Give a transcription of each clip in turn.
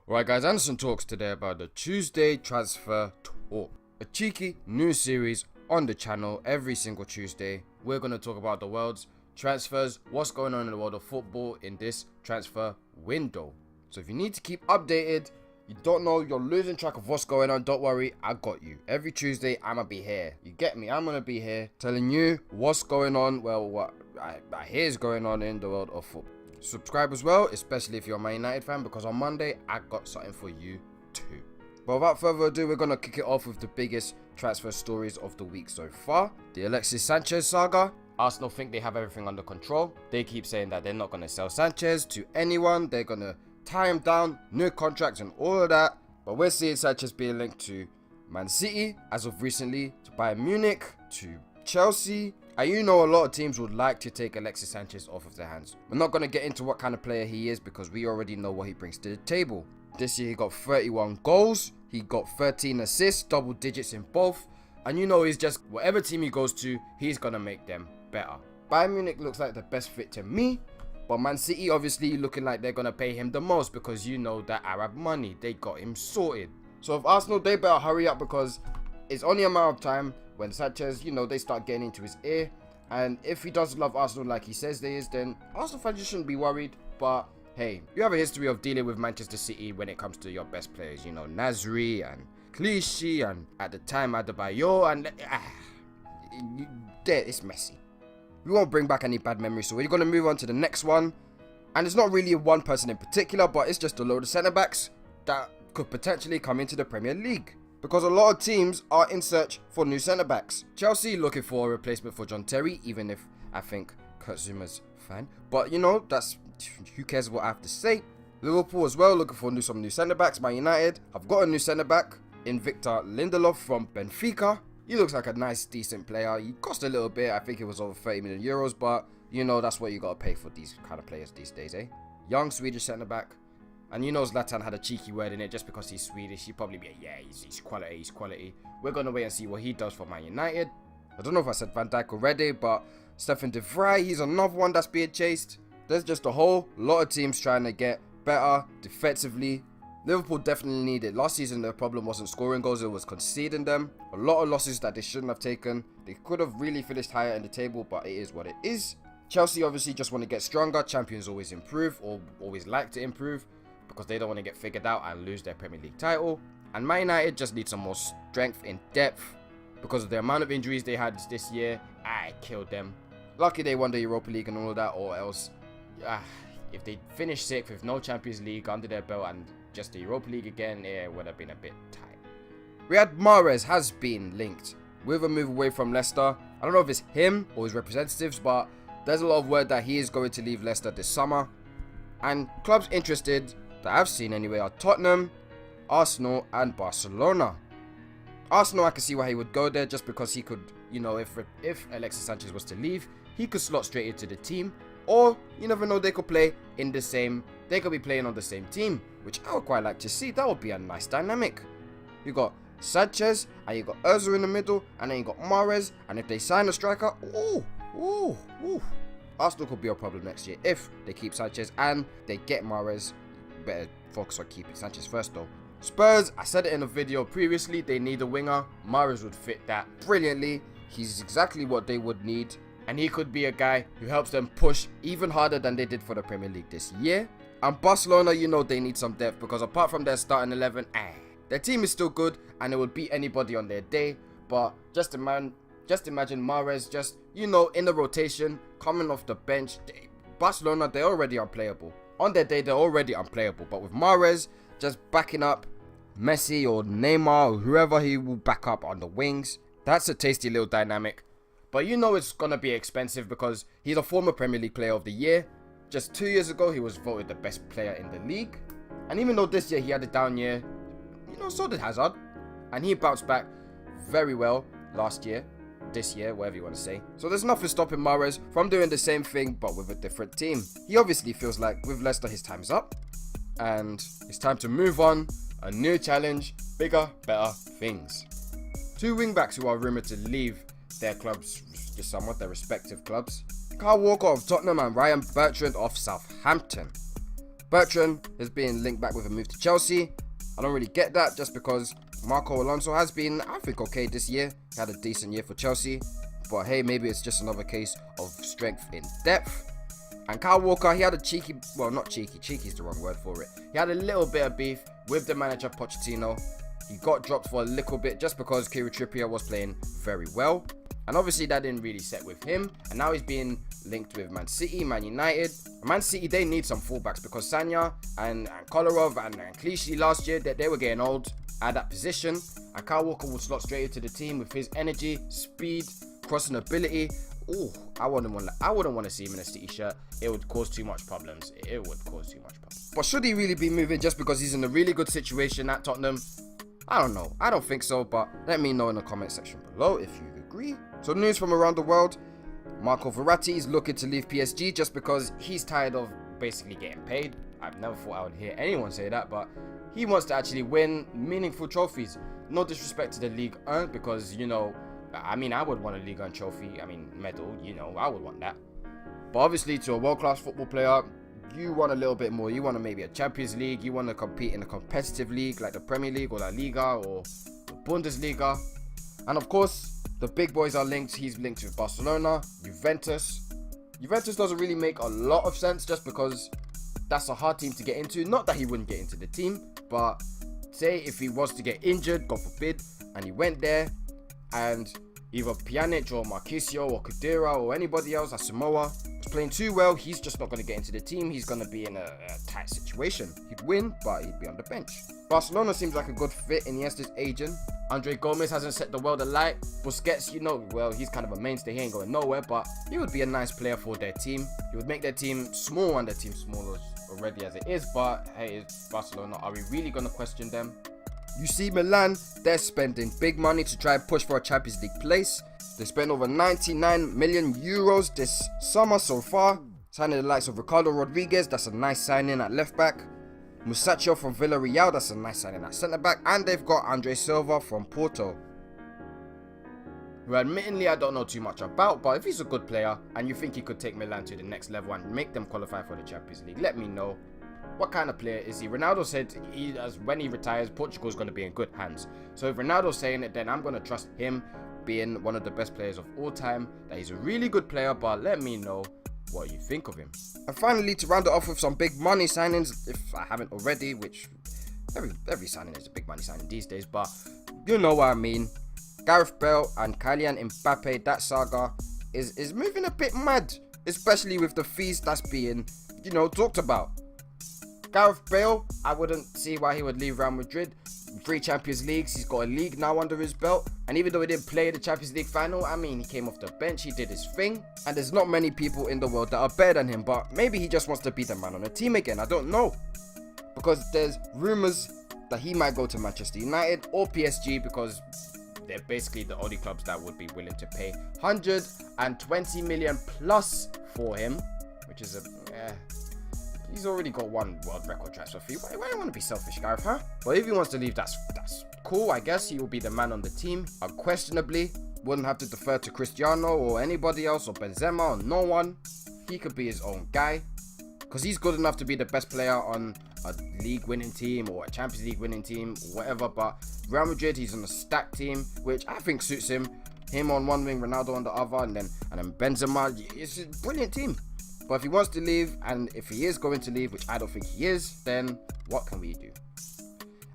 Alright guys, Anderson talks today about the Tuesday transfer talk. A cheeky new series on the channel every single Tuesday. We're going to talk about the world's transfers, what's going on in the world of football in this transfer window. So if you need to keep updated, you don't know, you're losing track of what's going on, don't worry, I got you. Every Tuesday, I'ma be here. You get me? I'm gonna be here telling you what's going on, well, what I hear is going on in the world of football. Subscribe as well, especially if you're a Man United fan, because on Monday, I got something for you too. But without further ado, we're gonna kick it off with the biggest transfer stories of the week so far. The Alexis Sanchez saga. Arsenal think they have everything under control. They keep saying that they're not gonna sell Sanchez to anyone. They're gonna tie him down, new contracts and all of that. But we're seeing Sanchez being linked to Man City as of recently, to Bayern Munich, to Chelsea. And you know a lot of teams would like to take Alexis Sanchez off of their hands. We're not going to get into what kind of player he is because we already know what he brings to the table. This year he got 31 goals, he got 13 assists, double digits in both. And you know he's just, whatever team he goes to, he's going to make them better. Bayern Munich looks like the best fit to me. But Man City obviously looking like they're going to pay him the most because you know that Arab money, they got him sorted. So if Arsenal, they better hurry up because it's only a matter of time when Sanchez, you know, they start getting into his ear. And if he does love Arsenal like he says they is, then Arsenal fans shouldn't be worried. But hey, you have a history of dealing with Manchester City when it comes to your best players. You know, Nasri and Clichy and at the time Adebayor and it's messy. We won't bring back any bad memories, so we're going to move on to the next one. And it's not really one person in particular, but it's just a load of centre-backs that could potentially come into the Premier League. Because a lot of teams are in search for new centre-backs. Chelsea looking for a replacement for John Terry, even if I think Kurt Zuma's fine. But, you know, that's, who cares what I have to say. Liverpool as well, looking for some new centre-backs. Man United, I've got a new centre-back in Victor Lindelof from Benfica. He looks like a nice, decent player. He cost a little bit. I think it was over 30 million euros, but, you know, that's what you got to pay for these kind of players these days, eh? Young Swedish centre-back. And you know Zlatan had a cheeky word in it just because he's Swedish. He'd probably be, yeah, he's quality, he's quality. We're going to wait and see what he does for Man United. I don't know if I said Van Dijk already, but Stefan de Vrij, he's another one that's being chased. There's just a whole lot of teams trying to get better defensively. Liverpool definitely need it. Last season, the problem wasn't scoring goals, it was conceding them. A lot of losses that they shouldn't have taken. They could have really finished higher in the table, but it is what it is. Chelsea obviously just want to get stronger. Champions always improve, or always like to improve, because they don't want to get figured out and lose their Premier League title. And Man United just need some more strength in depth because of the amount of injuries they had this year. It killed them. Lucky they won the Europa League and all of that, or else if they finished 6th with no Champions League under their belt and just the Europa League again, it would have been a bit tight. Riyad Mahrez has been linked with a move away from Leicester. I don't know if it's him or his representatives, but there's a lot of word that he is going to leave Leicester this summer. And clubs interested that I've seen anyway are Tottenham, Arsenal and Barcelona. Arsenal, I can see why he would go there just because he could, you know, if Alexis Sanchez was to leave, he could slot straight into the team. Or, you never know, they could play in the same, they could be playing on the same team, which I would quite like to see. That would be a nice dynamic. You got Sanchez, and you got Özil in the middle, and then you got Marhez, and if they sign a striker, Arsenal could be a problem next year if they keep Sanchez and they get Marhez. Better focus on keeping Sanchez first though. Spurs, I said it in a video previously, they need a winger. Mahrez would fit that brilliantly. He's exactly what they would need. And he could be a guy who helps them push even harder than they did for the Premier League this year. And Barcelona, you know they need some depth because apart from their starting 11, their team is still good and it would beat anybody on their day. But just imagine Mahrez just, you know, in the rotation, coming off the bench. Barcelona, they're already unplayable. On their day, they're already unplayable. But with Mahrez just backing up Messi or Neymar or whoever he will back up on the wings, that's a tasty little dynamic. But you know it's going to be expensive because he's a former Premier League Player of the Year. Just 2 years ago, he was voted the best player in the league. And even though this year he had a down year, you know, so did Hazard. And he bounced back very well last year, this year, whatever you want to say. So there's nothing stopping Mahrez from doing the same thing but with a different team. He obviously feels like with Leicester his time's up and it's time to move on, a new challenge, bigger, better things. Two wing-backs who are rumoured to leave their clubs, just somewhat their respective clubs. Kyle Walker of Tottenham and Ryan Bertrand of Southampton. Bertrand is being linked back with a move to Chelsea. I don't really get that, just because Marco Alonso has been, I think, okay this year. He had a decent year for Chelsea. But hey, maybe it's just another case of strength in depth. And Kyle Walker, he had a cheeky, well, not cheeky is the wrong word for it. He had a little bit of beef with the manager Pochettino. He got dropped for a little bit just because Kieran Trippier was playing very well. And obviously that didn't really set with him. And now he's being linked with Man City, Man United. Man City, they need some fullbacks because Sanya and Kolarov and Clichy last year, they were getting old at that position. And Kyle Walker will slot straight into the team with his energy, speed, crossing ability. Oh, I wouldn't want to see him in a City shirt. It would cause too much problems. It would cause too much problems. But should he really be moving just because he's in a really good situation at Tottenham? I don't know. I don't think so, but let me know in the comment section below if you agree. So news from around the world. Marco Verratti is looking to leave PSG just because he's tired of basically getting paid. I've never thought I would hear anyone say that, but he wants to actually win meaningful trophies. No disrespect to the Ligue 1 because, you know, I mean, I would want a Ligue 1 trophy. I mean, medal, you know, I would want that. But obviously, to a world-class football player, you want a little bit more. You want maybe a Champions League. You want to compete in a competitive league like the Premier League or La Liga or the Bundesliga. And of course, the big boys are linked. He's linked with Barcelona, Juventus. Juventus doesn't really make a lot of sense just because that's a hard team to get into. Not that he wouldn't get into the team, but say if he was to get injured, God forbid, and he went there, and either Pjanic or Marquisio or Khedira or anybody else, Samoa, was playing too well, he's just not going to get into the team. He's going to be in a tight situation. He'd win, but he'd be on the bench. Barcelona seems like a good fit. Iniesta's aging. Andre Gomez hasn't set the world alight. Busquets, you know, well, he's kind of a mainstay. He ain't going nowhere, but he would be a nice player for their team. He would make their team small, and their team smaller already as it is. But hey, it's Barcelona. Are we really going to question them? You see Milan, they're spending big money to try and push for a Champions League place. They spent over 99 million euros this summer so far. Signing the likes of Ricardo Rodriguez, that's a nice signing at left back. Musacho from Villarreal, that's a nice signing at centre back. And they've got Andre Silva from Porto, who admittedly I don't know too much about, but if he's a good player and you think he could take Milan to the next level and make them qualify for the Champions League, let me know. What kind of player is he? Ronaldo said when he retires, Portugal's going to be in good hands. So if Ronaldo's saying it, then I'm going to trust him being one of the best players of all time. That he's a really good player, but let me know what you think of him. And finally, to round it off with some big money signings, if I haven't already, which every signing is a big money signing these days, but you know what I mean. Gareth Bale and Kylian Mbappe, that saga is moving a bit mad, especially with the fees that's being, you know, talked about. Gareth Bale, I wouldn't see why he would leave Real Madrid. 3 Champions Leagues, he's got a league now under his belt. And even though he didn't play the Champions League final, I mean, he came off the bench, he did his thing. And there's not many people in the world that are better than him, but maybe he just wants to be the man on the team again, I don't know. Because there's rumours that he might go to Manchester United or PSG because they're basically the only clubs that would be willing to pay 120 million plus for him, which is he's already got 1 world record transfer fee. Why do you want to be selfish, Gareth, huh? But if he wants to leave, that's cool. I guess he will be the man on the team. Unquestionably, wouldn't have to defer to Cristiano or anybody else or Benzema or no one. He could be his own guy because he's good enough to be the best player on a league winning team or a Champions League winning team, whatever. But Real Madrid, he's on a stacked team, which I think suits him. Him on one wing, Ronaldo on the other, and then Benzema. It's a brilliant team. But if he wants to leave, and if he is going to leave, which I don't think he is, then what can we do?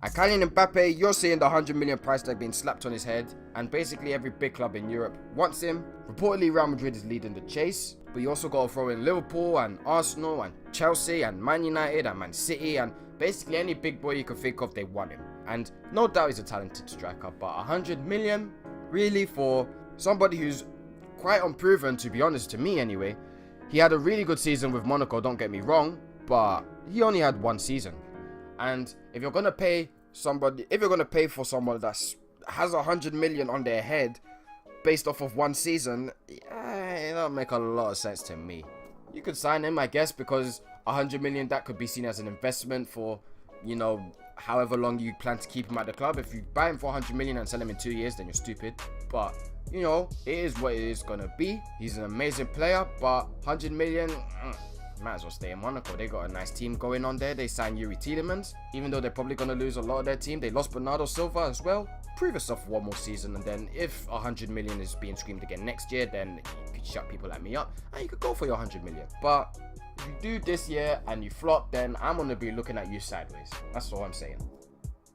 And Kylian Mbappe, you're seeing the 100 million price tag being slapped on his head, and basically every big club in Europe wants him. Reportedly, Real Madrid is leading the chase, but you also got to throw in Liverpool and Arsenal and Chelsea and Man United and Man City, and basically any big boy you can think of, they want him. And no doubt he's a talented striker, but 100 million, really, for somebody who's quite unproven, to be honest, to me anyway. He had a really good season with Monaco, don't get me wrong, but he only had 1 season. And if you're going to pay somebody, if you're going to pay for someone that has 100 million on their head based off of 1 season, it don't make a lot of sense to me. You could sign him, I guess, because 100 million, that could be seen as an investment for, you know, however long you plan to keep him at the club. If you buy him for 100 million and sell him in 2 years, then you're stupid. But you know, it is what it is gonna be. He's an amazing player, but 100 million, might as well stay in Monaco. They got a nice team going on there. They signed Yuri Tielemans, even though they're probably going to lose a lot of their team. They lost Bernardo Silva as well. Prove yourself for one more season, and then if 100 million is being screamed again next year, then you could shut people like me up and you could go for your 100 million. But if you do this year and you flop, then I'm going to be looking at you sideways. That's all I'm saying.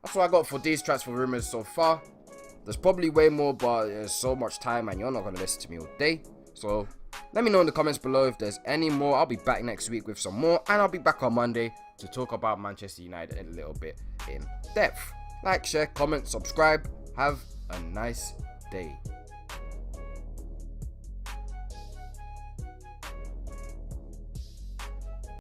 That's what I got for these transfer rumors so far. There's probably way more, but there's so much time and you're not going to listen to me all day. So let me know in the comments below if there's any more. I'll be back next week with some more, and I'll be back on Monday to talk about Manchester United a little bit in depth. Like, share, comment, subscribe. Have a nice day.